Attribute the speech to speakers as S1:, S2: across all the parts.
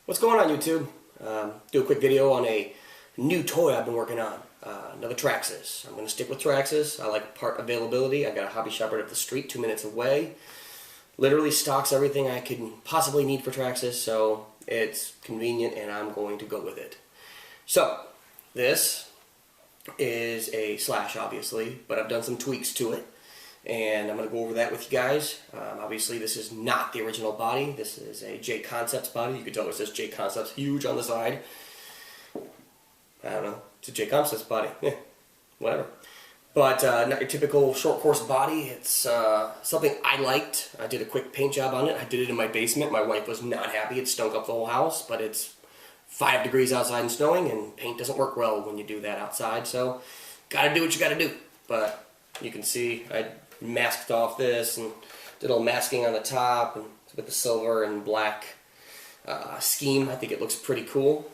S1: What's going on, YouTube? Do a quick video on a new toy I've been working on. Another Traxxas. I'm going to stick with Traxxas. I like part availability. I got a hobby shop right up the street, 2 minutes away. Literally stocks everything I could possibly need for Traxxas, so it's convenient and I'm going to go with it. So, this is a Slash, obviously, but I've done some tweaks to it. And I'm going to go over that with you guys. Obviously, this is not the original body. This is a J Concepts body. You can tell it says J Concepts huge on the side. I don't know. It's a J Concepts body. Whatever. But not your typical short course body. It's something I liked. I did a quick paint job on it. I did it in my basement. My wife was not happy. It stunk up the whole house. But it's 5 degrees outside and snowing, and paint doesn't work well when you do that outside. So, gotta do what you gotta do. But you can see I masked off this and did a little masking on the top and with the silver and black scheme. I think it looks pretty cool.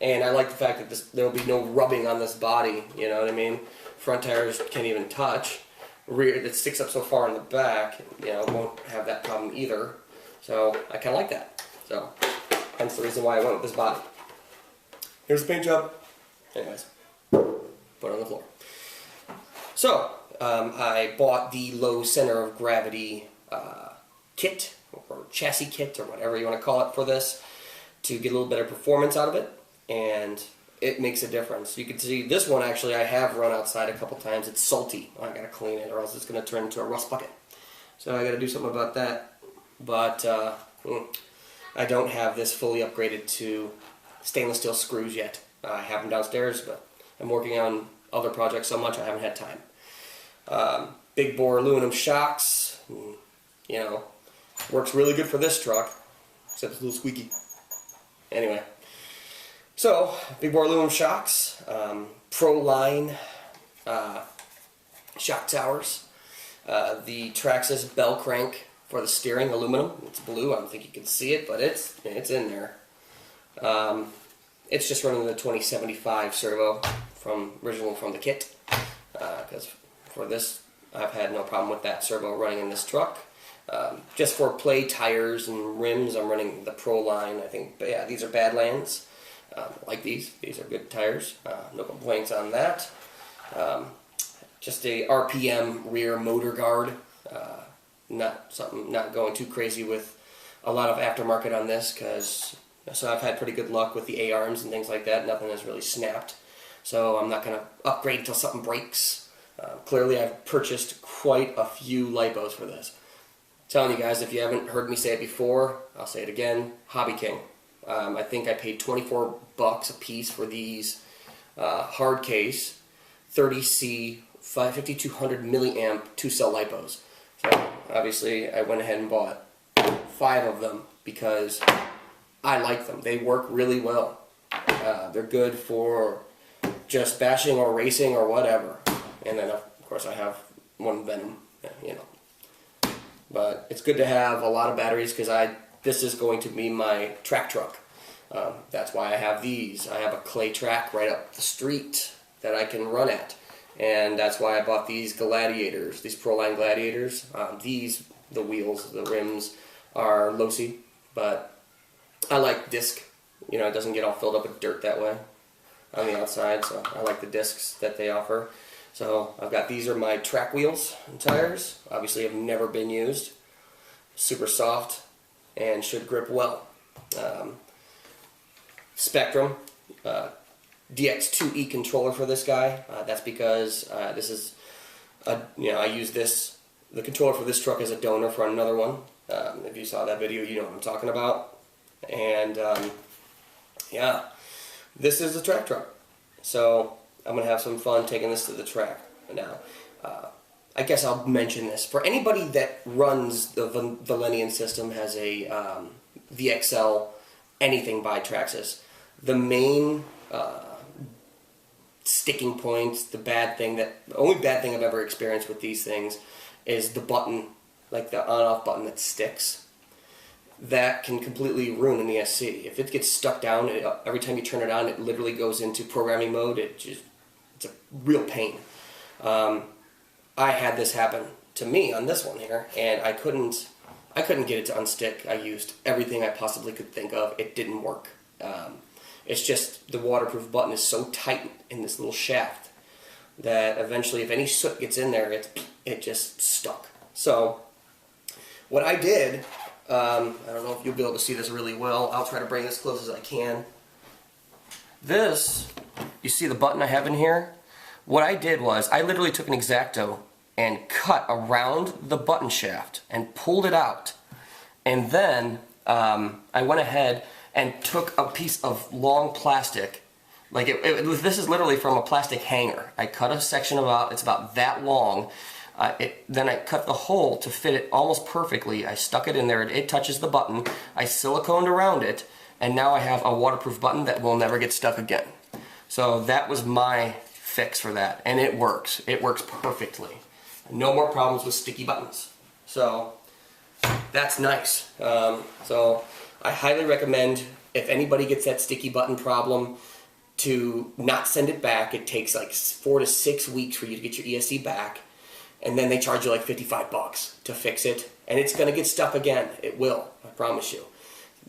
S1: And I like the fact that there will be no rubbing on this body, you know what I mean? Front tires can't even touch. Rear, that sticks up so far in the back, you know, won't have that problem either. So I kind of like that. So hence the reason why I went with this body. Here's the paint job. Anyways, put it on the floor. So, I bought the low center of gravity kit, or chassis kit, or whatever you want to call it for this, to get a little better performance out of it, and it makes a difference. You can see this one actually I have run outside a couple times. It's salty. I gotta clean it or else it's gonna turn into a rust bucket. So I gotta do something about that. But I don't have this fully upgraded to stainless steel screws yet. I have them downstairs, but I'm working on other projects so much I haven't had time. Big bore aluminum shocks, you know, works really good for this truck, except it's a little squeaky. Anyway, so big bore aluminum shocks, Pro Line shock towers, the Traxxas bell crank for the steering, aluminum. It's blue. I don't think you can see it, but it's in there. It's just running the 2075 servo original from the kit, because for this I've had no problem with that servo running in this truck. Just for play tires and rims, I'm running the Pro Line. I think, but yeah, these are Badlands. Like these are good tires. No complaints on that. Just a RPM rear motor guard. Not going too crazy with a lot of aftermarket on this, so I've had pretty good luck with the A-arms and things like that. Nothing has really snapped. So I'm not going to upgrade until something breaks. Clearly I've purchased quite a few lipos for this. I'm telling you guys, if you haven't heard me say it before, I'll say it again, Hobby King. I think I paid $24 a piece for these hard case 30C 5200 milliamp 2-cell lipos. So obviously I went ahead and bought 5 of them because I like them. They work really well. They're good for just bashing or racing or whatever. And then of course I have one Venom, you know. But it's good to have a lot of batteries because this is going to be my track truck. That's why I have these. I have a clay track right up the street that I can run at. And that's why I bought these Gladiators, these Pro Line Gladiators. The wheels, the rims are low-C, but I like disc. You know, it doesn't get all filled up with dirt that way on the outside, so I like the discs that they offer. So I've got, these are my track wheels and tires. Obviously have never been used. Super soft and should grip well. Spectrum DX2E controller for this guy. That's because this is I use the controller for this truck as a donor for another one. If you saw that video, you know what I'm talking about. And yeah, this is the track truck. So I'm going to have some fun taking this to the track. Now, I guess I'll mention this. For anybody that runs the Velineon system, has a VXL anything by Traxxas, the main sticking points, the only bad thing I've ever experienced with these things is the button, like the on-off button that sticks. That can completely ruin an ESC. If it gets stuck down, every time you turn it on, it literally goes into programming mode. It's a real pain. I had this happen to me on this one here, and I couldn't I couldn't get it to unstick. I used everything I possibly could think of. It didn't work. It's just the waterproof button is so tight in this little shaft that eventually if any soot gets in there, it just stuck. So what I did, I don't know if you'll be able to see this really well. I'll try to bring this as close as I can. This, you see the button I have in here? What I did was I literally took an X-Acto and cut around the button shaft and pulled it out. And then I went ahead and took a piece of long plastic. Like this is literally from a plastic hanger. I cut a section it's about that long. Then I cut the hole to fit it almost perfectly. I stuck it in there. It touches the button. I siliconed around it, and now I have a waterproof button that will never get stuck again. So that was my fix for that, and it works. It works perfectly. No more problems with sticky buttons. So that's nice. So I highly recommend, if anybody gets that sticky button problem, to not send it back. It takes like 4 to 6 weeks for you to get your ESC back, and then they charge you like $55 to fix it, and it's going to get stuck again. It will, I promise you.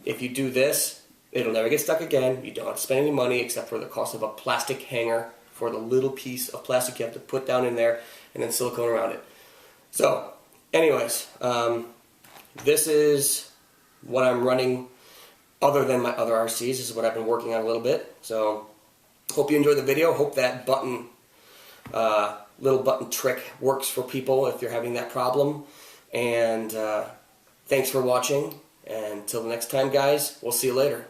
S1: If you do this, it'll never get stuck again. You don't have to spend any money except for the cost of a plastic hanger for the little piece of plastic you have to put down in there and then silicone around it. So, anyways, this is what I'm running other than my other RCs. This is what I've been working on a little bit. So, hope you enjoyed the video. Hope that button, little button trick works for people if you're having that problem. And thanks for watching. And until the next time, guys, we'll see you later.